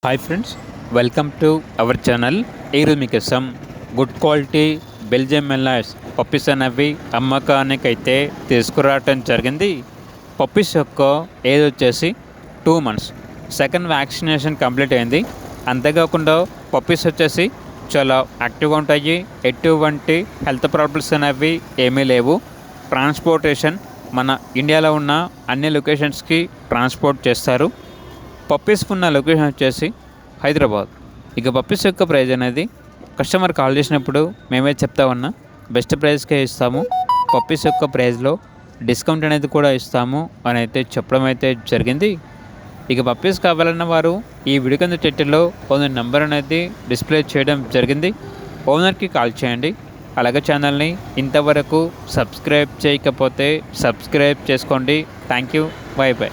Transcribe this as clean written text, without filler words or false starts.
Hi friends, welcome to our channel. ఈరోజు మీకోసం good quality Belgium మెల్లాస్ puppies అనేవి అమ్మకానికైతే తీసుకురావటం జరిగింది. పప్పీస్ యొక్క ఏజ్ వచ్చేసి 2 months. సెకండ్ వ్యాక్సినేషన్ కంప్లీట్ అయింది. అంతేకాకుండా పప్పీస్ వచ్చేసి చాలా యాక్టివ్గా ఉంటాయి. ఎటువంటి హెల్త్ ప్రాబ్లమ్స్ అనేవి ఏమీ లేవు. ట్రాన్స్పోర్టేషన్ మన ఇండియాలో ఉన్న అన్ని లొకేషన్స్కి ట్రాన్స్పోర్ట్ చేస్తారు. పప్పీస్ ఉన్న లొకేషన్ వచ్చేసి హైదరాబాద్. ఇక పప్పీస్ యొక్క ప్రైస్ అనేది కస్టమర్ కాల్ చేసినప్పుడు మేమే చెప్తా ఉన్నా బెస్ట్ ప్రైస్కే ఇస్తాము. పప్పీస్ యొక్క ప్రైస్లో డిస్కౌంట్ అనేది కూడా ఇస్తాము అని అయితే చెప్పడం అయితే జరిగింది. ఇక పప్పీస్ కావాలన్న వారు ఈ వీడియో కింద టైటిల్లో ఓనర్ నెంబర్ అనేది డిస్ప్లే చేయడం జరిగింది. ఓనర్కి కాల్ చేయండి. అలాగే ఛానల్ని ఇంతవరకు సబ్స్క్రైబ్ చేయకపోతే సబ్స్క్రైబ్ చేసుకోండి. Thank you. By by.